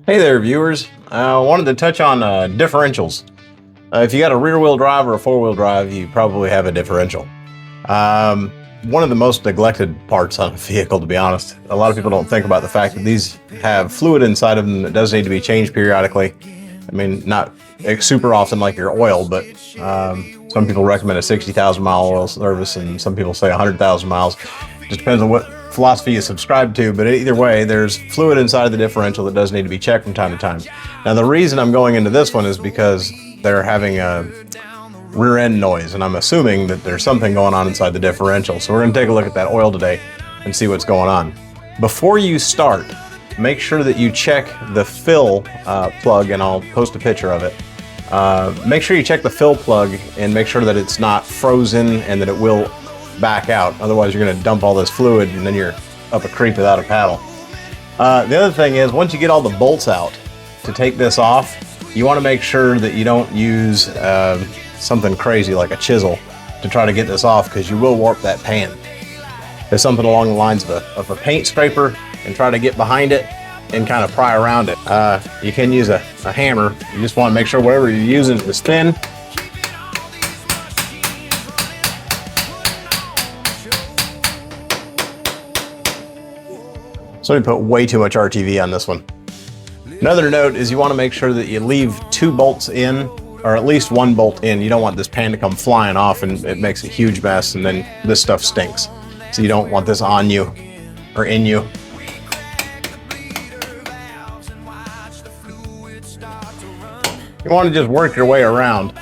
Hey there, viewers. I wanted to touch on differentials. If you got a rear-wheel drive or a four-wheel drive, you probably have a differential. One of the most neglected parts on a vehicle, to be honest. A lot of people don't think about the fact that these have fluid inside of them that does need to be changed periodically. I mean, not super often like your oil, but some people recommend a 60,000 mile oil service, and some people say 100,000 miles. Just depends on what philosophy you subscribe to, but either way, there's fluid inside of the differential that does need to be checked from time to time. Now, the reason I'm going into this one is because they're having a rear end noise, and I'm assuming that there's something going on inside the differential. So we're going to take a look at that oil today and see what's going on. Before you start, make sure that you check the fill plug, and I'll post a picture of it. Make sure you check the fill plug and make sure that it's not frozen and that it will back out. Otherwise, you're going to dump all this fluid and then you're up a creek without a paddle. The other thing is, once you get all the bolts out to take this off, you want to make sure that you don't use something crazy like a chisel to try to get this off, because you will warp that pan. There's something along the lines of a paint scraper, and try to get behind it and kind of pry around it. You can use a hammer. You just want to make sure whatever you're using is thin. So we put way too much RTV on this one. Another note is you want to make sure that you leave 2 bolts in, or at least 1 bolt in. You don't want this pan to come flying off and it makes a huge mess, and then this stuff stinks. So you don't want this on you or in you. You want to just work your way around.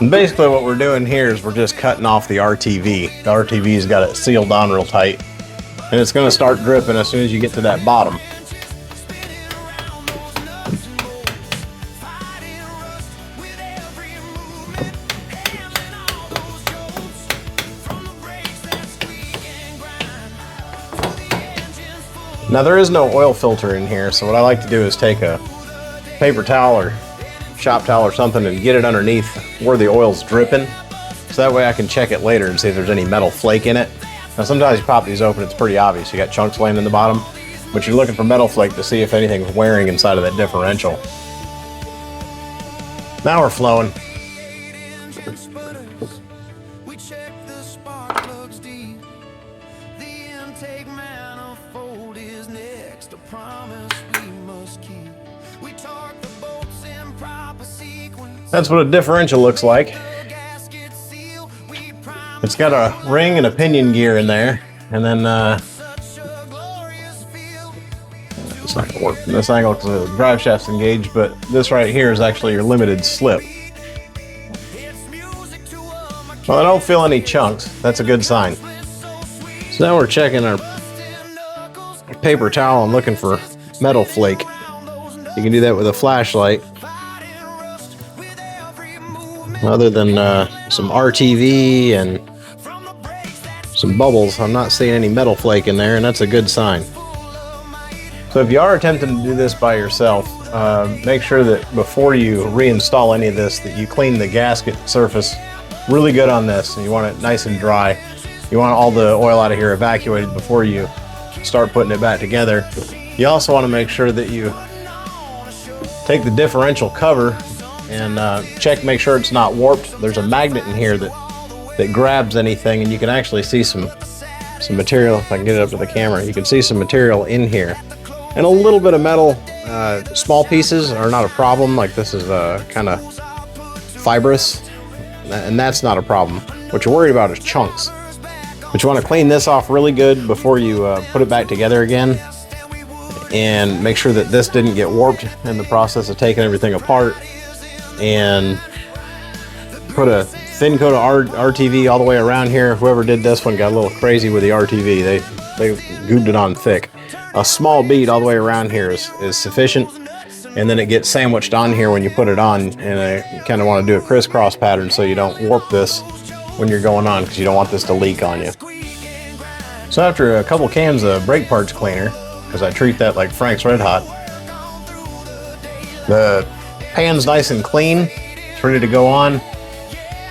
And basically what we're doing here is we're just cutting off the RTV. The RTV's got it sealed on real tight, and it's going to start dripping as soon as you get to that bottom. Now, there is no oil filter in here, so what I like to do is take a paper towel or shop towel or something and get it underneath where the oil's dripping, so that way I can check it later and see if there's any metal flake in it. Now, sometimes you pop these open, it's pretty obvious. You got chunks laying in the bottom, but you're looking for metal flake to see if anything's wearing inside of that differential. Now we're flowing. That's what a differential looks like. It's got a ring and a pinion gear in there, and then it's not gonna work from this angle because the drive shaft's engaged, but this right here is actually your limited slip. Well, I don't feel any chunks. That's a good sign. So now we're checking our paper towel and looking for metal flake. You can do that with a flashlight. Other than some RTV and some bubbles, I'm not seeing any metal flake in there, and that's a good sign. So if you are attempting to do this by yourself, make sure that before you reinstall any of this, that you clean the gasket surface really good on this, and you want it nice and dry. You want all the oil out of here evacuated before you start putting it back together. You also want to make sure that you take the differential cover and make sure it's not warped. There's a magnet in here that grabs anything, and you can actually see some material. If I can get it up to the camera, you can see some material in here, and a little bit of metal. Small pieces are not a problem. Like this is kind of fibrous, and that's not a problem. What you're worried about is chunks. But you want to clean this off really good before you put it back together again, and make sure that this didn't get warped in the process of taking everything apart. And put a thin coat of RTV all the way around here. Whoever did this one got a little crazy with the RTV. They gooped it on thick. A small bead all the way around here is sufficient, and then it gets sandwiched on here when you put it on, and you kind of want to do a crisscross pattern so you don't warp this when you're going on, because you don't want this to leak on you. So after a couple cans of brake parts cleaner, because I treat that like Frank's Red Hot, the pan's nice and clean. it's ready to go on.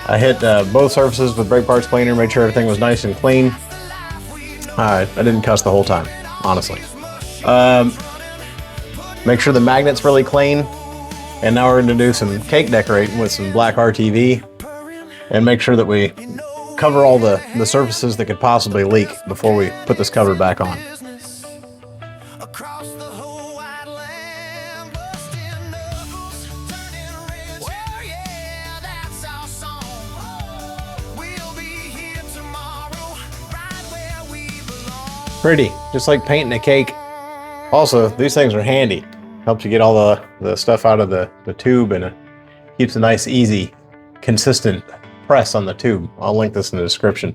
I hit both surfaces with brake parts cleaner, made sure everything was nice and clean. I didn't cuss the whole time, honestly. Make sure the magnet's really clean. And now we're going to do some cake decorating with some black RTV. And make sure that we cover all the surfaces that could possibly leak before we put this cover back on. Pretty, just like painting a cake. Also, these things are handy. Helps you get all the stuff out of the tube, and it keeps a nice, easy, consistent press on the tube. I'll link this in the description.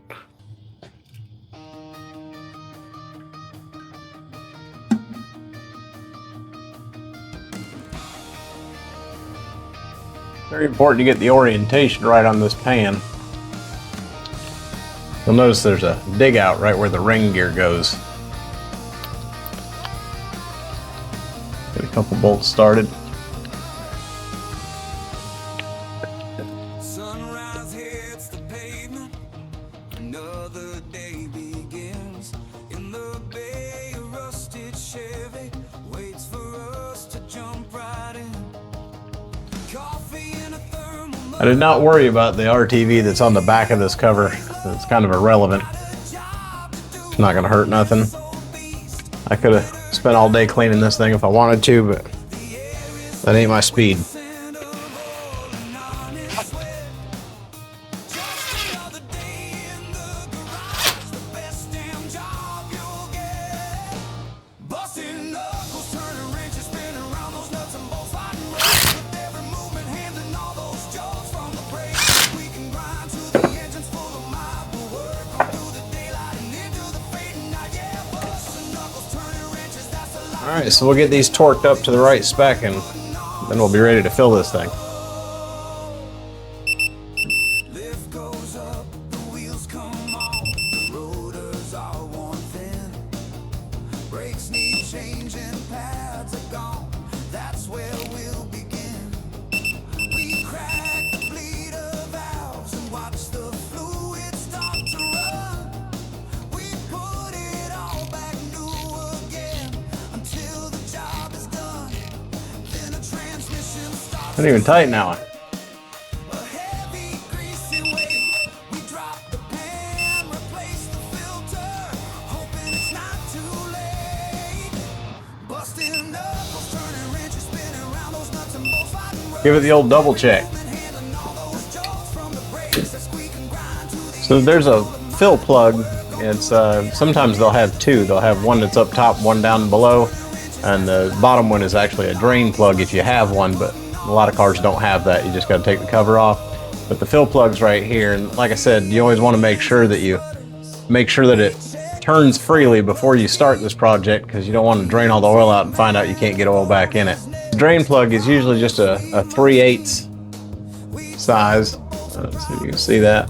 Very important to get the orientation right on this pan. You'll notice there's a dig out right where the ring gear goes. Get a couple bolts started. Sunrise hits the pavement, another day begins. In the bay, a rusted Chevy waits for us to jump right in. Coffee in a thermal. I did not worry about the RTV that's on the back of this cover. It's kind of irrelevant. It's not gonna hurt nothing. I could have spent all day cleaning this thing if I wanted to, but that ain't my speed. Alright, so we'll get these torqued up to the right spec and then we'll be ready to fill this thing. Lift goes up, the wheels come off, the rotors are worn thin. Brakes need changing, pads are gone, that's where we'll begin. We crack the bleeder valves and watch the fluid start to run. We put it all back new again until the job is done. Then a transmission starts. Not even tight now. A heavy, greasy weight. We drop the pan, replace the filter, hoping it's not too late. Busting knuckles, turning wrenches, spinning around those nuts and bolts, fighting work. Give it the old double check. Handling all those jolts from the brakes that squeak and grind to the So there's a fill plug. It's sometimes they'll have two. They'll have one that's up top, one down below, and the bottom one is actually a drain plug if you have one, but a lot of cars don't have that. You just got to take the cover off. But the fill plug's right here, and like I said, you always want to make sure that it turns freely before you start this project, because you don't want to drain all the oil out and find out you can't get oil back in it. The drain plug is usually just a 3/8 size, so you can see that.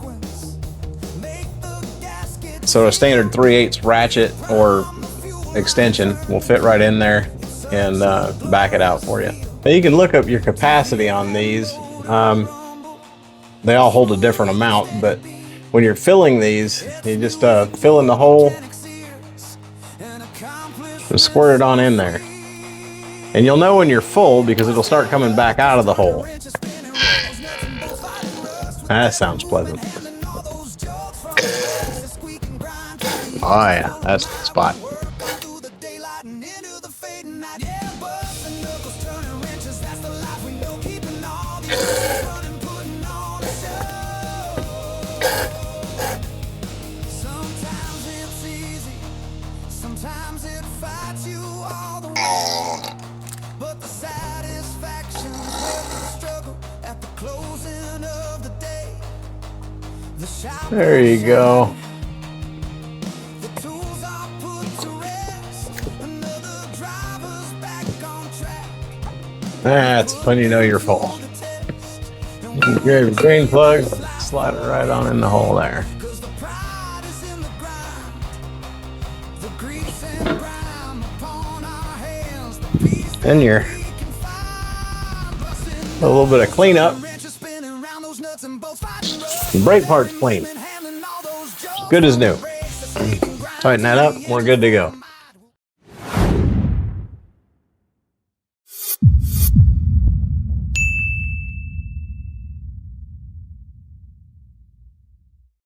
So a standard 3/8 ratchet or extension will fit right in there and back it out for you. Now you can look up your capacity on these. They all hold a different amount, but when you're filling these, you just fill in the hole, just squirt it on in there. And you'll know when you're full because it'll start coming back out of the hole. That sounds pleasant. Oh yeah, that's the spot. Sometimes it's easy, sometimes it fights you all the way. But the satisfaction of the struggle at the closing of the day. The shout. There you go. The tools are put to rest. Another driver's back on track. That's when you know you're full. You can grab your drain plug, slide it right on in the hole there. Cause the pride is in the grind. The grease and grime upon our hands. The peace Then you're we can find. a little bit of cleanup. Wrenches spinning Brake part's clean. Good as new. Tighten that up, we're good to go.